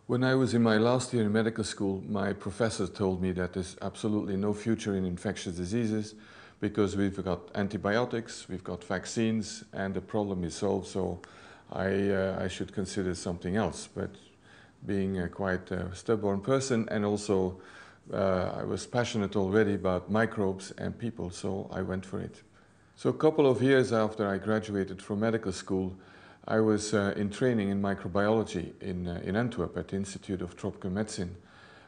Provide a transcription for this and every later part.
When I was in my last year in medical school, my professor told me that there's absolutely no future in infectious diseases because we've got antibiotics, we've got vaccines, and the problem is solved, so I should consider something else. But being quite a stubborn person, and also I was passionate already about microbes and people, so I went for it. So a couple of years after I graduated from medical school, I was in training in microbiology in Antwerp at the Institute of Tropical Medicine.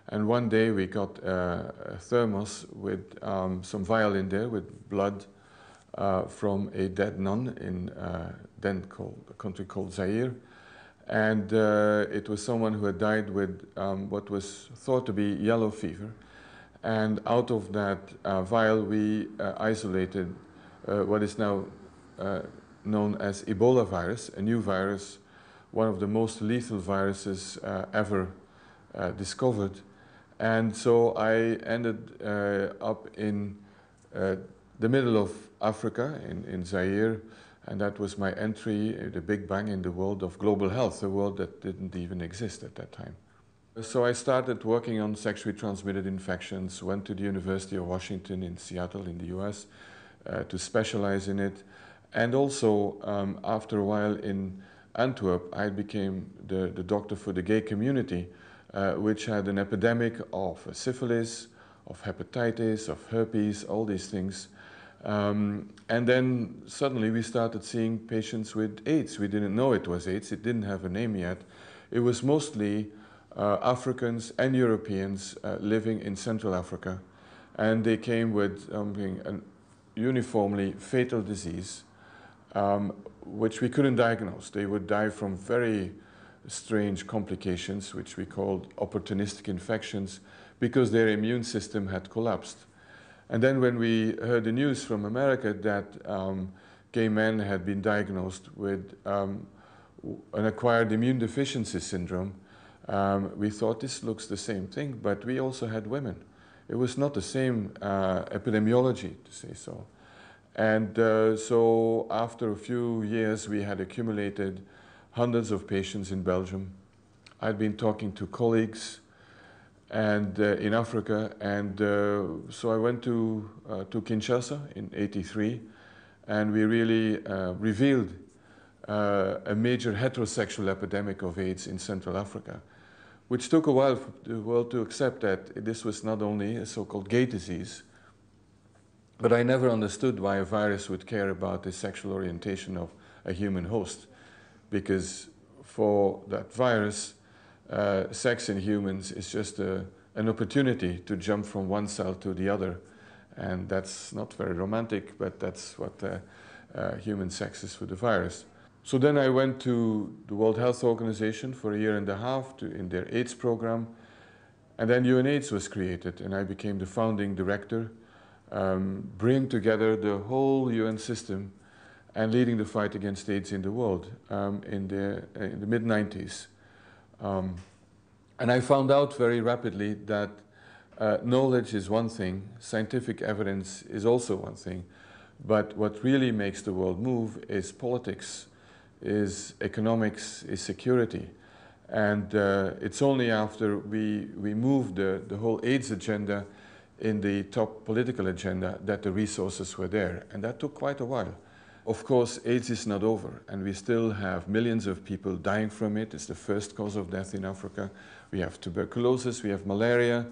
And one day we got a thermos with some vial in there with blood from a dead nun in then a country called Zaire. And it was someone who had died with what was thought to be yellow fever. And out of that vial we isolated what is now known as Ebola virus, a new virus, one of the most lethal viruses ever discovered. And so I ended up in the middle of Africa, in Zaire, and that was my entry, the big bang in the world of global health, a world that didn't even exist at that time. So I started working on sexually transmitted infections, went to the University of Washington in Seattle in the US to specialize in it. And also, after a while in Antwerp, I became the doctor for the gay community, which had an epidemic of syphilis, of hepatitis, of herpes, all these things. And then suddenly we started seeing patients with AIDS. We didn't know it was AIDS. It didn't have a name yet. It was mostly Africans and Europeans living in Central Africa. And they came with a uniformly fatal disease, which we couldn't diagnose. They would die from very strange complications, which we called opportunistic infections, because their immune system had collapsed. And then when we heard the news from America that gay men had been diagnosed with an acquired immune deficiency syndrome, we thought this looks the same thing, but we also had women. It was not the same epidemiology, to say so. And so after a few years, we had accumulated hundreds of patients in Belgium. I'd been talking to colleagues and in Africa, and so I went to Kinshasa in '83, and we really revealed a major heterosexual epidemic of AIDS in Central Africa, which took a while for the world to accept that this was not only a so-called gay disease, but I never understood why a virus would care about the sexual orientation of a human host, because for that virus, sex in humans is just an opportunity to jump from one cell to the other. And that's not very romantic, but that's what human sex is for the virus. So then I went to the World Health Organization for a year and a half in their AIDS program. And then UNAIDS was created, and I became the founding director, bringing together the whole UN system and leading the fight against AIDS in the world in the mid-90s. And I found out very rapidly that knowledge is one thing, scientific evidence is also one thing, but what really makes the world move is politics, is economics, is security. And it's only after we moved the whole AIDS agenda in the top political agenda that the resources were there, and that took quite a while. Of course, AIDS is not over, and we still have millions of people dying from it. It's the first cause of death in Africa. We have tuberculosis, we have malaria,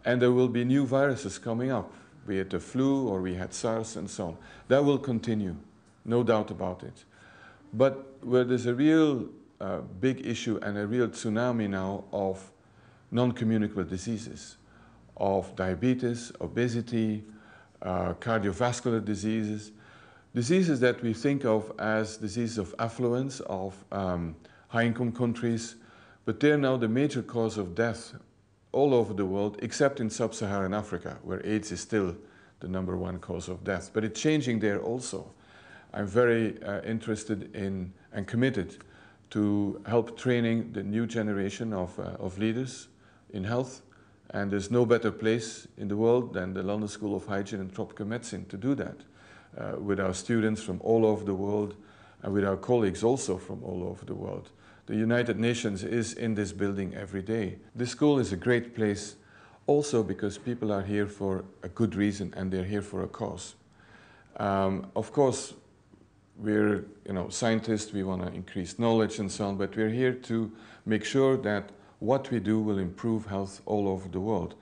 and there will be new viruses coming up, be it the flu or we had SARS and so on. That will continue, no doubt about it. But where there's a real big issue and a real tsunami now of non-communicable diseases, of diabetes, obesity, cardiovascular diseases, diseases that we think of as diseases of affluence, of high-income countries, but they're now the major cause of death all over the world, except in sub-Saharan Africa, where AIDS is still the #1 cause of death. But it's changing there also. I'm very interested in and committed to help training the new generation of leaders in health. And there's no better place in the world than the London School of Hygiene and Tropical Medicine to do that with our students from all over the world and with our colleagues also from all over the world. The United Nations is in this building every day. This school is a great place also because people are here for a good reason and they're here for a cause. Of course, we're scientists, we want to increase knowledge and so on, but we're here to make sure that what we do will improve health all over the world.